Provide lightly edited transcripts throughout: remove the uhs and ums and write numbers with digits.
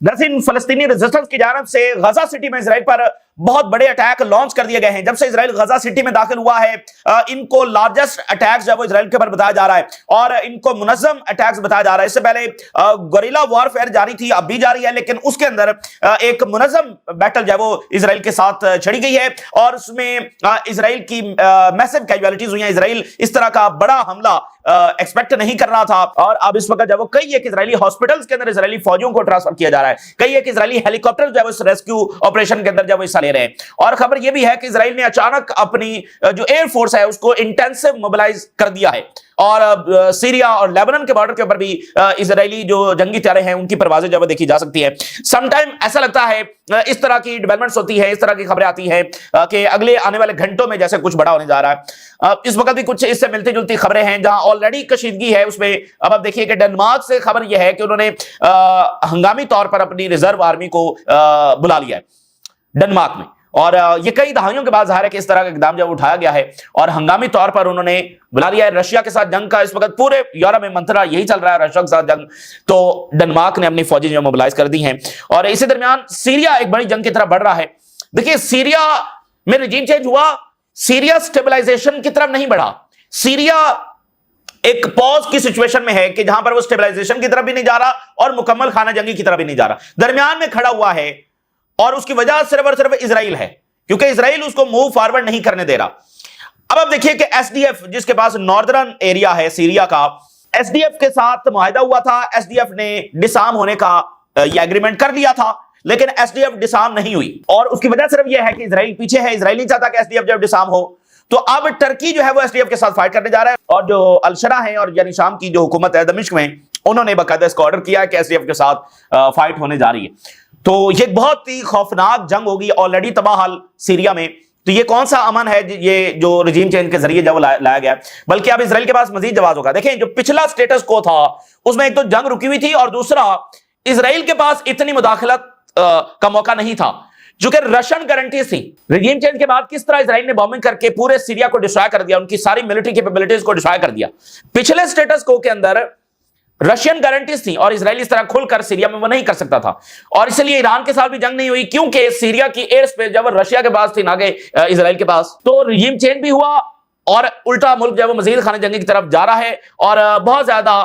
दरअसल फलस्तीनी रेजिस्टेंस की जानब से गजा सिटी में इजराइल पर बहुत बड़े अटैक लॉन्च कर दिए गए हैं। जब से इजराइल गजा सिटी में दाखिल हुआ है, इनको लार्जेस्ट अटैक्स जो इजराइल के ऊपर बताया जा रहा है और इनको मुनज़्ज़म अटैक्स बताया जा रहा है। इससे पहले गोरिल्ला वॉरफेयर जारी थी, अब भी जारी है, लेकिन उसके अंदर एक मुनज़्ज़म बैटल जो है वो इजराइल के साथ छड़ी गई है और उसमें इजराइल की मैसिव कैजुअलिटीज हुई हैं। इजराइल इस तरह का बड़ा हमला एक्सपेक्ट नहीं कर रहा था और अब इस वक्त जब वो कई एक इजरायली हॉस्पिटल्स के अंदर इजरायली फौजियों को ट्रांसफर किया जा रहा है, कई एक इजरायली हेलीकॉप्टर जो है इस रेस्क्यू ऑपरेशन के अंदर जब हिस्सा ले रहे हैं। और खबर यह भी है कि इजराइल ने अचानक अपनी जो एयरफोर्स है उसको इंटेंसिव मोबिलाइज कर दिया है और सीरिया और लेबनान के बॉर्डर के ऊपर भी इजरायली जो जंगी त्यारे हैं उनकी परवाजें जब देखी जा सकती है। समटाइम ऐसा लगता है इस तरह की डेवलपमेंट्स होती है, इस तरह की खबरें आती हैं कि अगले आने वाले घंटों में जैसे कुछ बड़ा होने जा रहा है। इस वक्त भी कुछ इससे मिलती जुलती खबरें हैं जहां ऑलरेडी कशीदगी है उसमें। अब आप देखिए कि डेनमार्क से खबर यह है कि उन्होंने हंगामी तौर पर अपनी रिजर्व आर्मी को बुला लिया है डेनमार्क में और ये कई दहाइयों के बाद जाहिर है कि इस तरह का इकदाम जब उठाया गया है और हंगामी तौर पर उन्होंने बुला लिया है। रशिया के साथ जंग का इस वक्त पूरे यूरोप में मंत्रा यही चल रहा है, रशिया के साथ जंग, तो डेनमार्क ने अपनी फौजी जो मोबिलाइज कर दी हैं। और इसी दरमियान सीरिया एक बड़ी जंग की तरफ बढ़ रहा है। देखिए सीरिया में रजीम चेंज हुआ, सीरिया स्टेबलाइजेशन की तरफ नहीं बढ़ा। सीरिया एक पॉज की सिचुएशन में है कि जहां पर वो स्टेबलाइजेशन की तरफ भी नहीं जा रहा और मुकम्मल खाना जंगी की तरफ भी नहीं जा रहा, दरमियान में खड़ा हुआ है और उसकी वजह सिर्फ और सिर्फ इजराइल है क्योंकि इजराइल उसको मूव फॉरवर्ड नहीं करने दे रहा। अब आप देखिए कि एसडीएफ जिसके पास नॉर्दर्न एरिया है सीरिया का, एसडीएफ के साथ मुआहदा हुआ था, एसडीएफ ने डिसार्म होने का ये एग्रीमेंट कर लिया था, लेकिन एसडीएफ डिसार्म नहीं हुई और उसकी वजह सिर्फ यह है कि इजराइल पीछे है। इजराइल नहीं चाहता कि एसडीएफ जब डिसार्म हो, तो अब टर्की जो है वो एसडीएफ के साथ फाइट करने जा रहा है और जो अलशरा है और यानी शाम की जो हुकूमत है दमिश्क में, उन्होंने बाकायदा इसको ऑर्डर किया है कि एसडीएफ के साथ फाइट होने जा रही है। तो ये बहुत ही खौफनाक जंग होगी, ऑलरेडी तबाह हाल सीरिया में। तो ये कौन सा अमन है ये जो रजीम चेंज के जरिए जब लाया गया, बल्कि अब इजराइल के पास मजीद जवाब होगा। देखें जो पिछला स्टेटस को था उसमें एक तो जंग रुकी हुई थी और दूसरा इजराइल के पास इतनी मुदाखलत का मौका नहीं था जो कि रशियन गारंटीज थी। रजीम चेंज के बाद किस तरह इजराइल ने बॉम्बिंग करके पूरे सीरिया को डिस्ट्रॉय कर दिया, उनकी सारी मिलिट्री कैपेबिलिटीज को डिस्ट्रॉय कर दिया। पिछले स्टेटस को के अंदर रशियन गारंटीज थी और इजराइल इस तरह खुलकर सीरिया में वो नहीं कर सकता था और इसलिए ईरान के साथ भी जंग नहीं हुई क्योंकि सीरिया की एयर स्पेस जब रशिया के पास थी ना कि इजराइल के पास, तो रजीम चेंज भी हुआ और उल्टा मुल्क जब मजीद खाने जंगी की तरफ जा रहा है और बहुत ज्यादा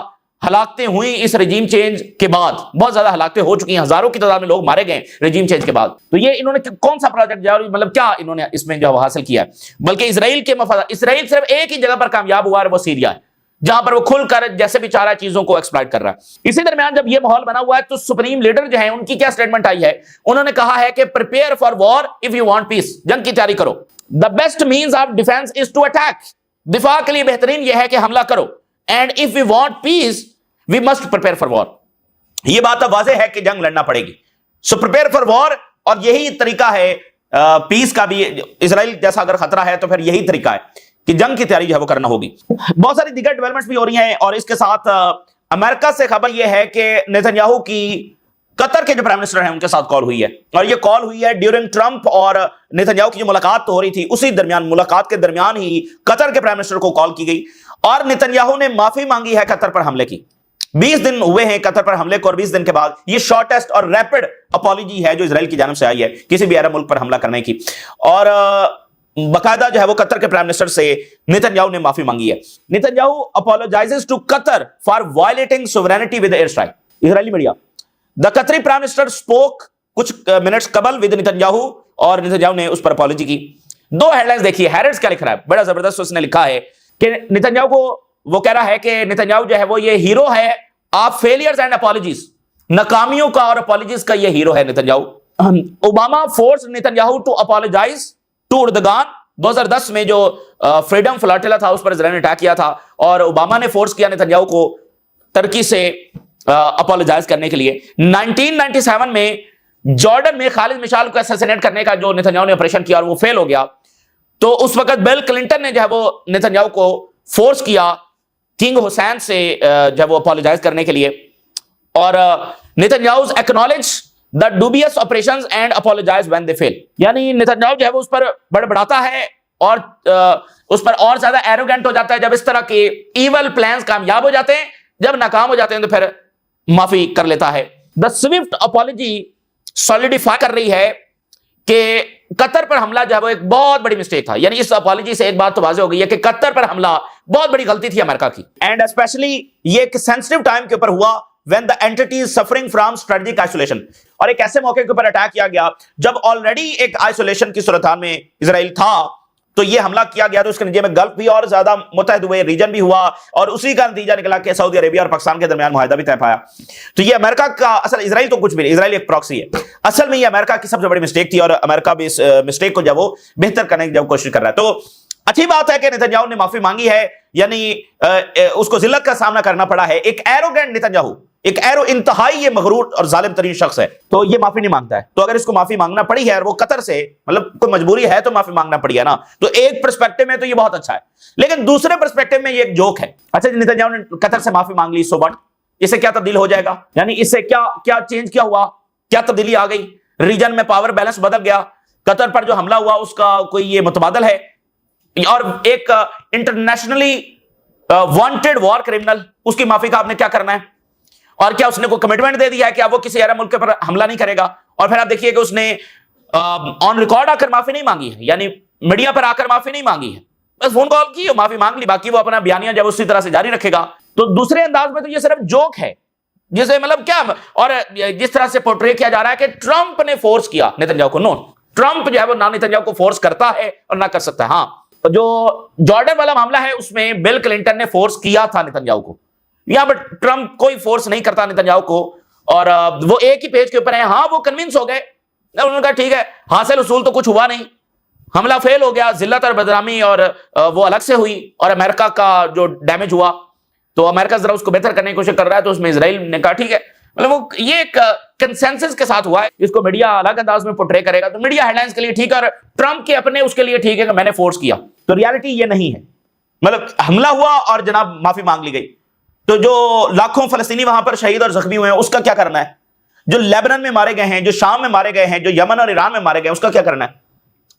हलाकतें हुई इस रजीम चेंज के बाद, बहुत ज्यादा हलाकतें हो चुकी हैं, हजारों की तादाद में लोग मारे गए रजीम चेंज के बाद। तो ये इन्होंने कौन सा प्रोजेक्ट जारी, मतलब क्या इन्होंने इसमें जो हासिल किया है, बल्कि इजराइल के मफाद, इजराइल सिर्फ एक ही जगह पर कामयाब हुआ है, वो सीरिया है, जहां पर वो खुलकर जैसे भी चाह रहा है चीजों को एक्सप्लॉइट कर रहा है। इसी दरमियान जब ये माहौल बना हुआ है तो सुप्रीम लीडर जो है उनकी क्या स्टेटमेंट आई है, उन्होंने कहा है कि prepare for war if you want peace, जंग की तैयारी करो। The best means of defence is to attack, दिफा के लिए बेहतरीन यह है कि हमला करो, and if we want peace we must prepare for war. यह बात अब वाज़ेह है कि जंग लड़ना पड़ेगी, सो प्रिपेयर फॉर वॉर, और यही तरीका है पीस का भी। इजराइल जैसा अगर खतरा है तो फिर यही तरीका है कि जंग की तैयारी जो है वो करना होगी। बहुत सारी दीगर डेवलपमेंट्स भी हो रही हैं और इसके साथ अमेरिका से खबर यह है कि नेतन्याहू की कतर के जो प्राइम मिनिस्टर हैं उनके साथ कॉल हुई है और ये कॉल हुई है ड्यूरिंग ट्रंप और नेतन्याहू की जो मुलाकात तो हो रही थी उसी दरमियान, मुलाकात के दरमियान ही कतर के प्राइम मिनिस्टर को कॉल की गई और नेतन्याहू ने माफी मांगी है कतर पर हमले की। 20 दिन हुए हैं कतर पर हमले को और 20 दिन के बाद ये शॉर्टेस्ट और रैपिड अपॉलॉजी है जो इजराइल की जानब से आई है किसी भी अरब मुल्क पर हमला करने की। और बाकायदा जो है वो कतर के प्राइम मिनिस्टर से नेतन्याहू ने माफी मांगी है। Netanyahu apologizes to Qatar for violating sovereignty with air strike. Israeli media, the Qatari prime minister spoke कुछ मिनट्स कबल विद नेतन्याहू और नेतन्याहू ने उस पर अपॉलॉजी की। दो हेडलाइंस देखिए, हैरेट्स क्या लिख रहा है, बड़ा जबरदस्त उसने लिखा है कि नेतन्याहू को वो कह रहा है कि नेतन्याहू जो है वो ये हीरो है ऑफ फेलियर्स एंड अपॉलॉजीज, नाकामियों का और अपॉलॉजीज का ये हीरो है Netanyahu. Obama forces Netanyahu to apologize to Erdogan. 2010 में जो फ्रीडम फ्लाटिला था उस पर इजराइल ने अटैक किया था और ओबामा ने फोर्स किया नेतन्याहू को टर्की से अपॉलोजाइज करने के लिए। 1997 में जॉर्डन में खालिद मिशाल को असैसिनेट करने का जो नेतन्याहू ने ऑपरेशन किया और वो फेल हो गया, तो उस वक्त बिल क्लिंटन ने जो है वो नेतन्याहू को फोर्स किया किंग हुसैन से जो है वो अपॉलोजाइज करने के लिए और Netanyahu acknowledge the dubious operations and apologise when they fail. यानी नेतन्याहू जो है वो उस पर बड़बड़ाता है और उस पर और ज्यादा एरोगेंट हो जाता है जब इस तरह के इवल प्लान्स कामयाब हो जाते हैं, जब नाकाम हो जाते हैं तो फिर माफी कर लेता है। द स्विफ्ट अपॉलजी सॉलिडिफाई कर रही है कि कतर पर हमला जो है वो एक बहुत बड़ी मिस्टेक था। यानी इस अपॉलजी से एक बात तो वाज़ेह हो गई है कि कतर पर हमला बहुत बड़ी गलती थी अमेरिका की, एंड स्पेशली ये एक सेंसिटिव टाइम के ऊपर हुआ when the entity is suffering from strategic isolation। और एक ऐसे मौके के ऊपर अटैक किया गया जब ऑलरेडी एक आइसोलेशन की सूरत में इजराइल था, तो ये हमला किया गया। तो उसके नतीजे में गल्फ भी और ज्यादा मुतहद हुए, रीजन भी हुआ, और उसी का नतीजा निकला कि सऊदी अरेबिया और पाकिस्तान के दरमियान मुआहदा भी तय पाया। तो ये अमेरिका का असल, इजराइल तो कुछ भी नहीं, इजराइल एक प्रॉक्सी है। असल में ये अमेरिका की सबसे बड़ी मिस्टेक थी, और अमेरिका भी इस मिस्टेक को जब वो बेहतर करने की जब कोशिश कर रहा है, तो अच्छी बात है कि नेतन्याहू ने माफी मांगी है, यानी उसको जिल्लत का सामना करना पड़ा है। एक एरोगेंट नेतन्याहू, एक इंतहाई ये मगरूर और जालिम तरीन शख्स है, तो ये माफी नहीं मांगता है। तो अगर इसको माफी मांगना पड़ी है और वो कतर से, मतलब कोई मजबूरी है तो माफी मांगना पड़ी है ना, तो एक पर्सपेक्टिव में तो ये बहुत अच्छा है, लेकिन दूसरे पर्सपेक्टिव में ये एक जोक है। अच्छा, नेतन्याहू ने कतर से माफी मांग ली, सो व्हाट, इससे क्या तब्दील हो जाएगा? यानी इससे क्या क्या चेंज क्या हुआ, क्या तब्दीली आ गई? रीजन में पावर बैलेंस बदल गया, कतर पर जो हमला हुआ उसका कोई ये मुतबादल है, और एक इंटरनेशनली वांटेड वॉर क्रिमिनल, उसकी माफी का आपने क्या करना है? और क्या उसने कोई कमिटमेंट दे दिया है कि अब वो किसी अरब मुल्क पर हमला नहीं करेगा? और फिर आप देखिए कि उसने ऑन रिकॉर्ड आकर माफी नहीं मांगी है, यानी मीडिया पर आकर माफी नहीं मांगी है, बस फोन कॉल की, माफी मांग ली, बाकी वो अपना बयानिया जब उसी तरह से जारी रखेगा। तो दूसरे अंदाज में तो ये सिर्फ जोक है, जिसे मतलब क्या, और जिस तरह से पोर्ट्रे किया जा रहा है कि ट्रंप ने फोर्स किया नेतन्याहू को, नो, ट्रंप जो है वो ना नेतन्याहू को फोर्स करता है और ना कर सकता है। हाँ, जो जॉर्डन वाला मामला है उसमें बिल क्लिंटन ने फोर्स किया था नेतन्याहू को, यहां पर ट्रंप कोई फोर्स नहीं करता नेतन्याहू को, और वो एक ही पेज के ऊपर है। हाँ, वो कन्विंस हो गए, उन्होंने कहा ठीक है, हासिल उसूल तो कुछ हुआ नहीं, हमला फेल हो गया, जिल्लत और बदनामी और वो अलग से हुई, और अमेरिका का जो डैमेज हुआ, तो अमेरिका जरा उसको बेहतर करने की कोशिश कर रहा है, तो उसमें इजराइल ने कहा ठीक है, मतलब वो ये एक कंसेंसस के साथ हुआ है। इसको मीडिया अलग अंदाज में पोर्ट्रे करेगा तो मीडिया हेडलाइंस के लिए ठीक है, और ट्रंप के अपने उसके लिए ठीक है कि मैंने फोर्स किया। तो रियलिटी ये नहीं है, मतलब हमला हुआ और जनाब माफी मांग ली गई, तो जो लाखों फलस्तीनी वहां पर शहीद और जख्मी हुए हैं उसका क्या करना है? जो लेबनान में मारे गए हैं, जो शाम में मारे गए हैं, जो यमन और ईरान में मारे गए, उसका क्या करना है?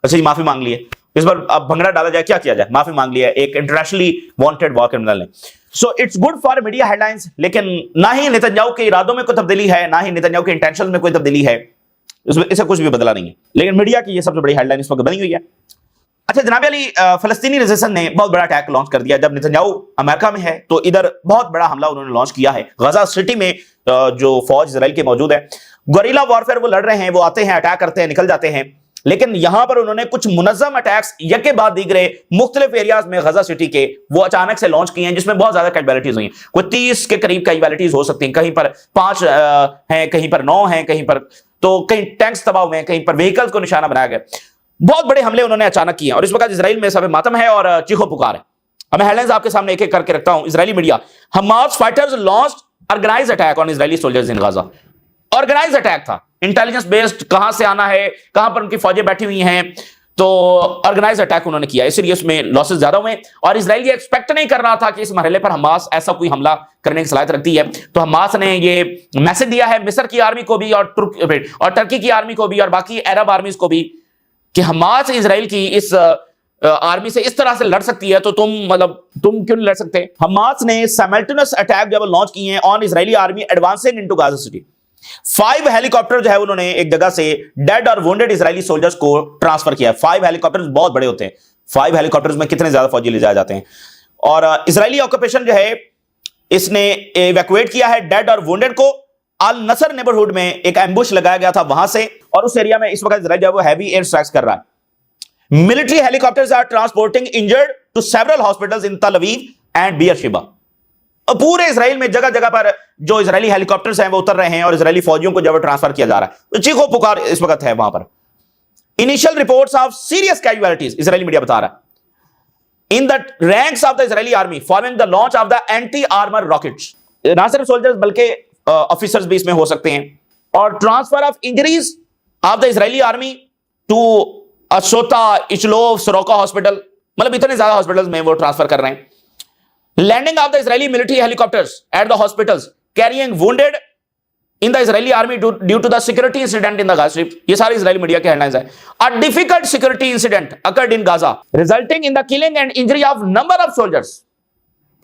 अच्छा जी, माफी मांग ली है, इस पर अब भंगड़ा डाला जाए, क्या किया जाए? माफी मांग ली है एक इंटरनेशनली वांटेड वॉर क्रिमिनल ने। So it's good for media headlines, लेकिन ना ही नेतन्याहू के इरादों में कोई तब्दीली है, ना ही नेतन्याहू के इंटेंशन में कोई तब्दीली है, इससे कुछ भी बदला नहीं है, लेकिन मीडिया की ये सबसे बड़ी हेडलाइन इस वक्त बनी हुई है। अच्छा जनाब अली, फलस्तीनी रेजिस्टेंस ने बहुत बड़ा अटैक लॉन्च कर दिया। जब नेतन्याहू अमेरिका में है तो इधर बहुत बड़ा हमला उन्होंने लॉन्च किया है गजा सिटी में, जो फौज इजराइल की मौजूद है, गोरिल्ला वॉरफेयर वो लड़ रहे हैं, वो आते हैं, अटैक करते हैं, निकल जाते हैं, लेकिन यहां पर उन्होंने कुछ मुनज़्ज़म अटैक्स यके बाद दीगरे मुख्तलिफ एरियाज में गजा सिटी के वो अचानक से लॉन्च किए हैं, जिसमें बहुत ज्यादा कैजुअलिटीज हुई हैं। कोई 30 के करीब कैजुअलिटीज हो सकती हैं, कहीं पर 5 हैं, कहीं पर 9 हैं, कहीं पर तो कहीं टैंक्स तबाह हुए हैं, कहीं पर व्हीकल्स को निशाना बनाया गया। बहुत बड़े हमले उन्होंने अचानक किए, और इस वक्त इजराइल में सब मातम है और चीखो पुकार है। अब मैं हेडलाइंस आपके सामने एक एक करके रखता हूं। Israeli media, Hamas fighters launched organised attack on Israeli soldiers in Gaza. Organised attack था, इंटेलिजेंस बेस्ड, कहां से आना है, कहां पर उनकी फौजें बैठी हुई हैं, तो ऑर्गेनाइज्ड अटैक उन्होंने किया, इसलिए उसमें लॉसेस ज्यादा हुए। और इजराइल ये एक्सपेक्ट नहीं कर रहा था कि इस मरहले पर हमास ऐसा कोई हमला करने की सलाहियत रखती है। तो हमास ने ये मैसेज दिया है मिस्र की आर्मी को भी और टर्की की आर्मी को भी और बाकी अरब आर्मीज को भी कि हमास इजराइल की इस आर्मी से इस तरह से लड़ सकती है, तो तुम क्यों नहीं लड़ सकते? हमास ने साइमल्टेनियस अटैक जब लॉन्च किए हैं on Israeli army advancing into Gaza city. 5 helicopter जो है उन्होंने एक जगह से डेड और वुंडेड इजरायली सोल्जर्स को ट्रांसफर किया है। 5 हेलीकॉप्टर्स बहुत बड़े होते हैं, 5 हेलीकॉप्टर्स में कितने ज्यादा फौजी ले जाए जाते हैं। और इजरायली ऑक्यूपेशन जो है इसने इवैक्यूएट किया है डेड और वुंडेड को। अल नसर नेबरहुड में एक एम्बुश लगाया गया था वहां से, और उस एरिया में इस वक्त इजराइल जो है वो हैवी एयर स्ट्राइक्स कर रहा है। Military helicopters are transporting injured to several hospitals in Tel Aviv and बियरशेबा। पूरे इजराइल में जगह जगह पर जो इजरायली हेलीकॉप्टर्स हैं वो उतर रहे हैं और इजरायली फौजियों को जब ट्रांसफर किया जा रहा है, तो चीखो पुकार इस वक्त है वहां पर। Initial reports of serious casualties, Israeli media बता रहा है, in the ranks of the Israeli army following the launch of the anti armour rockets. ना सिर्फ सोल्जर्स बल्कि ऑफिसर्स भी इसमें हो सकते हैं। और transfer of injuries of the Israeli army to Assuta, Ichilov, Soroka hospital, मतलब इतने ज्यादा हॉस्पिटल्स में वो ट्रांसफर कर रहे हैं। Landing of the Israeli military helicopters at the hospitals carrying wounded in the Israeli army due to the security incident in the Gaza strip. ये सारी इजरायली मीडिया के हेडलाइंस है। A difficult security incident occurred in Gaza resulting in the killing and injury of number of soldiers.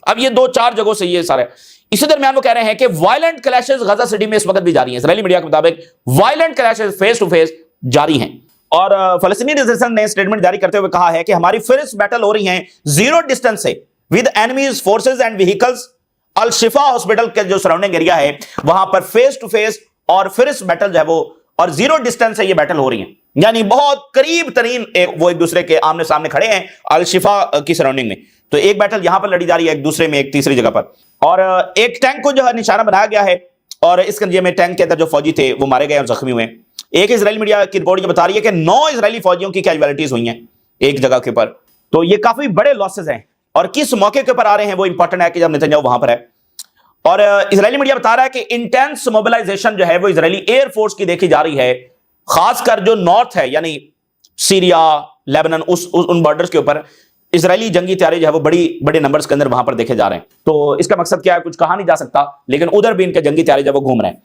अब ये 2-4 जगहों से ये सारे, इसी दरमियान वो कह रहे हैं कि वायलेंट क्लैशेस गजा सिटी में इस वक्त भी जारी हैं। इजरायली मीडिया के मुताबिक violent clashes face to face जारी हैं और फलस्तीनी रेजिस्टेंस ने स्टेटमेंट जारी करते हुए कहा है कि हमारी फिर बैटल हो रही है जीरो डिस्टेंस से with enemies forces and vehicles. Al Shifa hospital के जो सराउंडिंग एरिया है वहां पर फेस टू फेस और फिर बैटल जो है वो और जीरो डिस्टेंस से ये बैटल हो रही है, यानी बहुत करीब तरीन वो एक दूसरे के आमने सामने खड़े हैं अल शिफा की सराउंडिंग में। तो एक बैटल यहां पर लड़ी जा रही है, एक दूसरे में, एक तीसरी जगह पर, और एक टैंक को जो है निशाना बनाया गया है और इस कब्जे में टैंक के अंदर जो फौजी थे वो मारे गए और जख्मी हुए। एक इजरायली मीडिया की रिपोर्ट ये बता रही है कि 9 इजरायली फौजियों की कैजुअलिटीज हुई हैं एक जगह के ऊपर। तो ये काफी बड़े लॉसेस हैं और किस मौके के ऊपर आ रहे हैं वो इंपॉर्टेंट है कि जब नेतन्याहू वहां पर है। और इजरायली मीडिया बता रहा है कि इंटेंस मोबिलाइजेशन जो है वो इजरायली एयरफोर्स की देखी जा रही है, खासकर जो नॉर्थ है यानी सीरिया, लेबनान, उन बॉर्डर्स के ऊपर इजरायली जंगी तैयारी जो है वो बड़े नंबर्स के अंदर वहां पर देखे जा रहे हैं। तो इसका मकसद क्या है कुछ कहा नहीं जा सकता, लेकिन उधर भी इनके जंगी तैयारी जब वो घूम रहे हैं।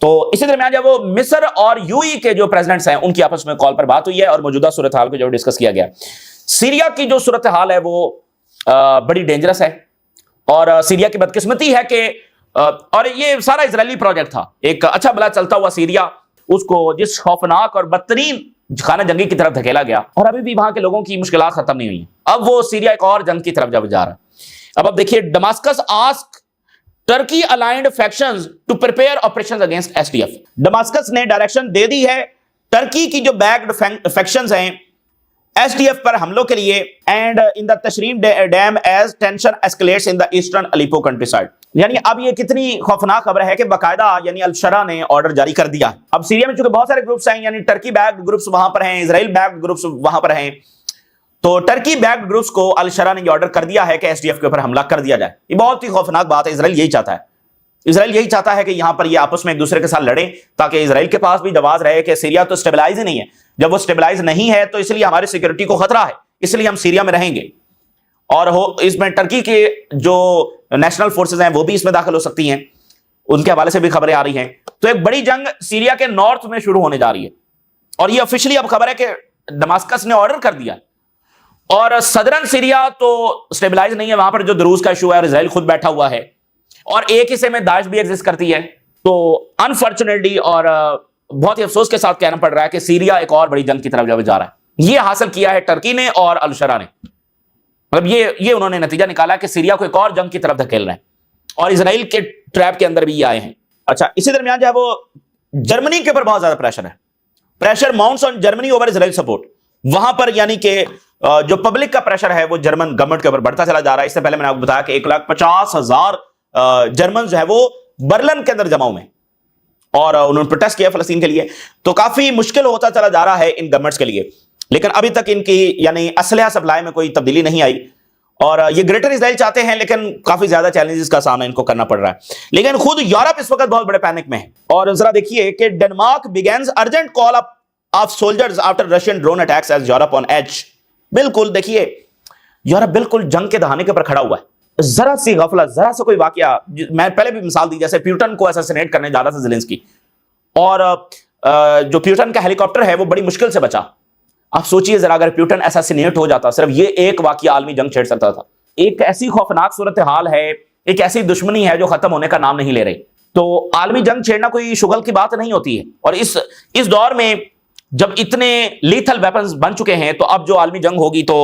तो इसी दरमियान जब वो मिस्र और यूएई के जो प्रेसिडेंट्स हैं उनकी आपस में कॉल पर बात हुई है और मौजूदा सूरत हाल को जो डिस्कस किया गया। सीरिया की जो सूरत हाल है वो बड़ी डेंजरस है और सीरिया की बदकिस्मती है कि और ये सारा इजरायली प्रोजेक्ट था, एक अच्छा भला चलता हुआ सीरिया, उसको जिस खौफनाक और बदतरीन खाना जंगी की तरफ धकेला गया और अभी भी वहां के लोगों की मुश्किलात खत्म नहीं हुई। अब वो सीरिया एक और जंग की तरफ जब जा रहा है। अब देखिए, Damascus ask Turkey aligned factions to prepare operations against SDF. Damascus ने डायरेक्शन दे दी है टर्की की जो बैक्ड फैक्शंस हैं एसडीएफ पर हमलों के लिए, and in the Tishreen dam as tension escalates in the eastern Aleppo countryside. यानी अब ये कितनी खौफनाक खबर है कि बाकायदा यानी अल-शरा ने ऑर्डर जारी कर दिया। अब सीरिया में चूंकि बहुत सारे ग्रुप्स हैं, यानी टर्की बैक्ड ग्रुप्स वहां पर हैं, इजराइल बैक्ड ग्रुप्स वहां पर हैं, तो टर्की बैक्ड ग्रुप्स को अल-शरा ने ऑर्डर कर दिया है कि एसडीएफ के ऊपर हमला कर दिया जाए। ये बहुत ही खौफनाक बात है। इजराइल यही चाहता है, इजराइल यही चाहता है कि यहां पर ये आपस में एक दूसरे के साथ लड़े ताकि इजराइल के पास भी जवाब रहे कि सीरिया तो स्टेबलाइज ही नहीं है। जब वो स्टेबलाइज नहीं है तो इसलिए हमारी सिक्योरिटी को खतरा है, इसलिए हम सीरिया में रहेंगे। और इसमें टर्की के जो नेशनल फोर्सेज हैं वो भी इसमें दाखिल हो सकती हैं, उनके हवाले से भी खबरें आ रही हैं। तो एक बड़ी जंग सीरिया के नॉर्थ में शुरू होने जा रही है और ये ऑफिशियली अब खबर है कि दमास्कस ने ऑर्डर कर दिया। और सदरन सीरिया तो स्टेबलाइज नहीं है, वहां पर जो दरूज का इशू है और इजराइल खुद बैठा हुआ है और एक हिस्से में दाइश भी एग्जिस्ट करती है। तो अनफॉर्चुनेटली और बहुत ही अफसोस के साथ कहना पड़ रहा है कि सीरिया एक और बड़ी जंग की तरफ जा रहा है। ये हासिल किया है टर्की ने और अल-शरा ने, मतलब ये उन्होंने नतीजा निकाला कि सीरिया को एक और जंग की तरफ धकेल रहे हैं और इजराइल के ट्रैप के अंदर भी ये आए हैं। अच्छा, इसी दरमियान जो है वो जर्मनी के ऊपर बहुत ज्यादा प्रेशर है, pressure mounts on Germany over Israel support. वहां पर यानी कि जो पब्लिक का प्रेशर है वो जर्मन गवर्नमेंट के ऊपर बढ़ता चला जा रहा है। इससे पहले मैंने आपको बताया कि 1,50,000 जर्मन जो है वो बर्लिन के अंदर जमा हुए और उन्होंने प्रोटेस्ट किया फलस्तीन के लिए। तो काफी मुश्किल होता चला जा रहा है इन गवर्नमेंट्स के लिए, लेकिन अभी तक इनकी यानी असलहा सप्लाई में कोई तब्दीली नहीं आई और ये ग्रेटर इजराइल चाहते हैं, लेकिन काफी ज्यादा चैलेंजेस का सामना इनको करना पड़ रहा है। लेकिन खुद यूरोप इस वक्त बहुत बड़े पैनिक में है। और जरा देखिए कि Denmark begins urgent call up of soldiers after Russian drone attacks as Europe on edge. बिल्कुल देखिए, यूरोप बिल्कुल जंग के दहाने के ऊपर खड़ा हुआ है। जरा सी गफलत, जरा सा कोई वाकया, मैं पहले भी मिसाल दी, जैसे प्यूटन को असैसिनेट करने जा रहा था ज़ेलेंस्की और जो प्यूटन का हेलीकॉप्टर है वो बड़ी मुश्किल से बचा। आप सोचिए जरा, अगर प्यूटन असैसिनेट हो जाता, सिर्फ ये एक वाकया आलमी जंग छेड़ सकता था। एक ऐसी खौफनाक सूरत हाल है, एक ऐसी दुश्मनी है जो खत्म होने का नाम नहीं ले रही। तो आलमी जंग छेड़ना कोई शुगल की बात नहीं होती है और इस दौर में जब इतने लीथल वेपन्स बन चुके हैं तो अब जो आलमी जंग होगी तो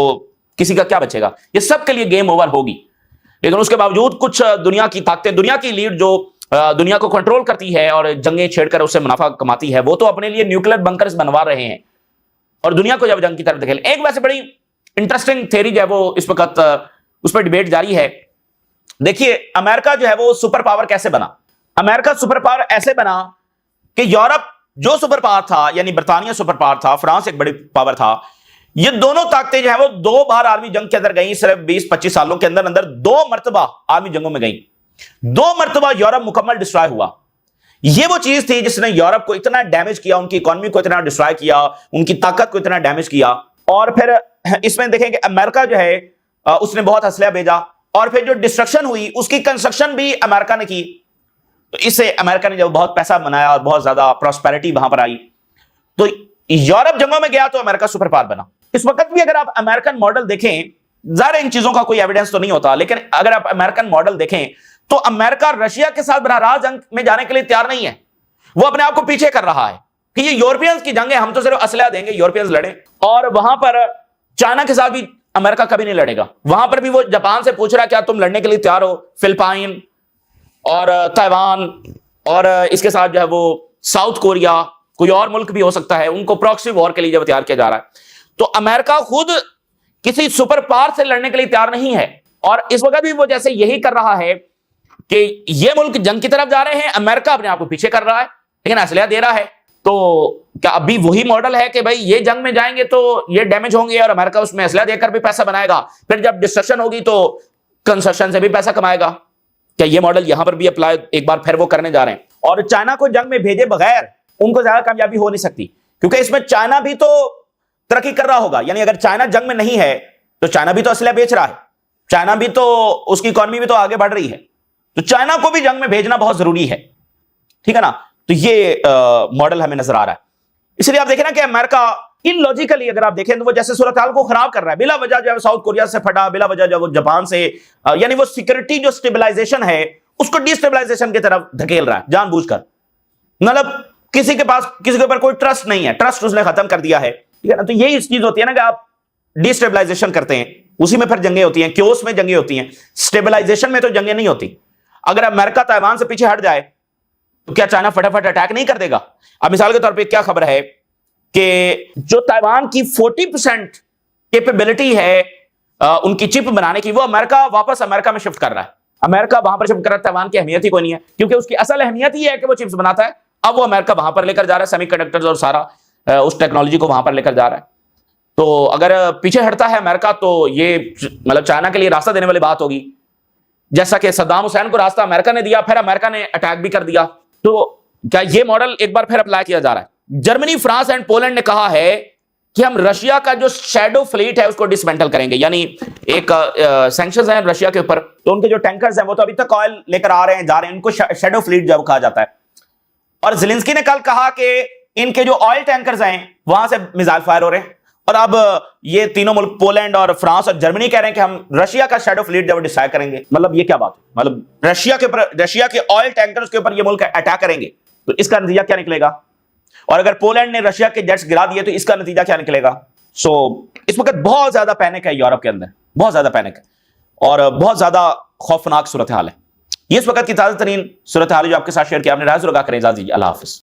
किसी का क्या बचेगा, ये सबके लिए गेम ओवर होगी। लेकिन उसके बावजूद कुछ दुनिया की ताकतें, दुनिया की लीड जो दुनिया को कंट्रोल करती है और जंगें छेड़कर उससे मुनाफा कमाती है, वो तो अपने लिए न्यूक्लियर बंकर्स बनवा रहे हैं और दुनिया को जब जंग की तरफ धकेल। एक वैसे बड़ी इंटरेस्टिंग थ्योरी जो है वो इस वक्त उस पर डिबेट जारी है। देखिए, अमेरिका जो है वो सुपर पावर कैसे बना? अमेरिका सुपर पावर ऐसे बना कि यूरोप जो सुपर पावर था, यानी बर्तानिया सुपर पावर था, फ्रांस एक बड़ी पावर था, ये दोनों ताकतें जो है वो 2 बार आर्मी जंग के अंदर गई। सिर्फ 20-25 सालों के अंदर 2 मरतबा आर्मी जंगों में गई, 2 मरतबा यूरोप मुकम्मल डिस्ट्रॉय हुआ। ये वो चीज थी जिसने यूरोप को इतना डैमेज किया, उनकी इकोनॉमी को इतना डिस्ट्रॉय किया, उनकी ताकत को इतना डैमेज किया। और फिर इसमें देखें कि अमेरिका जो है उसने बहुत असलहा भेजा और फिर जो डिस्ट्रक्शन हुई उसकी कंस्ट्रक्शन भी अमेरिका ने की। तो इससे अमेरिका ने जब बहुत पैसा बनाया और बहुत ज्यादा प्रॉस्पेरिटी वहां पर आई, तो यूरोप जंगों में गया तो अमेरिका सुपर पावर बना। इस वक्त भी अगर आप अमेरिकन मॉडल देखें, ज़ाहिर इन चीजों का कोई एविडेंस तो नहीं होता, लेकिन अगर आप अमेरिकन मॉडल देखें तो अमेरिका रशिया के साथ बराह रास्त जंग में जाने के लिए तैयार नहीं है। वो अपने आप को पीछे कर रहा है कि ये यूरोपियंस की जंग है, हम तो सिर्फ असलहा देंगे, यूरोपियंस लड़े। और वहां पर चाइना के साथ भी अमेरिका कभी नहीं लड़ेगा। वहां पर भी वो जापान से पूछ रहा है क्या तुम लड़ने के लिए तैयार हो? फिलिपाइन और ताइवान और इसके साथ जो है वो साउथ कोरिया, कोई और मुल्क भी हो सकता है, उनको प्रॉक्सी वॉर के लिए जब तैयार किया जा रहा है। तो अमेरिका खुद किसी सुपर पावर से लड़ने के लिए तैयार नहीं है। और इस वक्त भी वो जैसे यही कर रहा है कि ये मुल्क जंग की तरफ जा रहे हैं, अमेरिका अपने आप को पीछे कर रहा है लेकिन असलहा दे रहा है। तो क्या अभी वही मॉडल है कि भाई ये जंग में जाएंगे तो ये डैमेज होंगे और अमेरिका उसमें असलहा देकर भी पैसा बनाएगा, फिर जब डिस्ट्रक्शन होगी तो कंस्ट्रक्शन से भी पैसा कमाएगा? क्या ये मॉडल यहां पर भी अप्लाई एक बार फिर वो करने जा रहे हैं? और चाइना को जंग में भेजे बगैर उनको ज्यादा कामयाबी हो नहीं सकती, क्योंकि इसमें चाइना भी तो तरक्की कर रहा होगा। यानी अगर चाइना जंग में नहीं है तो चाइना भी तो असलहा बेच रहा है, चाइना भी तो उसकी इकॉनमी भी तो आगे बढ़ रही है, तो चाइना को भी जंग में भेजना बहुत जरूरी है, ठीक है ना। तो ये मॉडल हमें नजर आ रहा है। इसलिए आप देखें ना कि अमेरिका इलॉजिकली अगर आप देखें तो वो जैसे सूरत हाल को खराब कर रहा है, बिला वजह जो है साउथ कोरिया से फटा, बिला वजह जो वो जापान से, यानी वो सिक्योरिटी जो स्टेबलाइजेशन है उसको डिस्टेबलाइजेशन की तरफ धकेल रहा है जानबूझकर। मतलब किसी के पास किसी के ऊपर कोई ट्रस्ट नहीं है, ट्रस्ट उसने खत्म कर दिया है, ठीक है ना। तो यही चीज होती है ना कि आप डिस्टेबलाइजेशन करते हैं, उसी में फिर जंगें होती हैं, क्योस में जंगें होती हैं, स्टेबलाइजेशन में तो जंगें नहीं होती। अगर अमेरिका ताइवान से पीछे हट जाए तो क्या चाइना फटाफट अटैक नहीं कर देगा? अब मिसाल के तौर पे क्या खबर है कि जो ताइवान की 40% कैपेबिलिटी है उनकी चिप बनाने की, वो अमेरिका वापस अमेरिका में शिफ्ट कर रहा है। अमेरिका वहां पर शिफ्ट कर रहा है, ताइवान की अहमियत ही कोई नहीं है, क्योंकि उसकी असल अहमियत ही है कि वो चिप्स बनाता है। अब वो अमेरिका वहां पर लेकर जा रहा है सेमीकंडक्टर्स और सारा उस टेक्नोलॉजी को वहां पर लेकर जा रहा है। तो अगर पीछे हटता है अमेरिका तो ये मतलब चाइना के लिए रास्ता देने वाली बात होगी, जैसा कि सद्दाम हुसैन को रास्ता अमेरिका ने दिया, फिर अमेरिका ने अटैक भी कर दिया। तो क्या ये मॉडल एक बार फिर अप्लाई किया जा रहा है? जर्मनी, फ्रांस एंड पोलैंड ने कहा है कि हम रशिया का जो शैडो फ्लीट है उसको डिसमेंटल करेंगे। यानी एक सैंक्शंस हैं रशिया के ऊपर, तो उनके जो टैंकर्स हैं वो तो अभी तक ऑयल लेकर आ रहे हैं, जा रहे हैं, उनको शैडो फ्लीट जब कहा जाता है। और ज़ेलेंस्की ने कल कहा कि इनके जो ऑयल टैंकर्स हैं वहां से मिसाइल फायर हो रहे हैं। और अब ये तीनों मुल्क पोलैंड और फ्रांस और जर्मनी कह रहे हैं कि हम रशिया का शैडो फ्लीट जब डिस्ट्रॉय करेंगे। मतलब ये क्या बात है? मतलब रशिया के ऊपर, रशिया के ऑयल टैंकर्स के ऊपर ये मुल्क अटैक करेंगे तो इसका नतीजा क्या निकलेगा? और अगर पोलैंड ने रशिया के जेट्स गिरा दिए तो इसका नतीजा क्या निकलेगा? सो इस वक्त बहुत ज्यादा पैनिक है यूरोप के अंदर, बहुत ज्यादा पैनिक है और बहुत ज्यादा खौफनाक सूरत हाल है। ये इस वक्त की ताजा तरीन सूरत हाल जो आपके साथ शेयर किया, आपने राज रुका करें। अल्लाह हाफिज।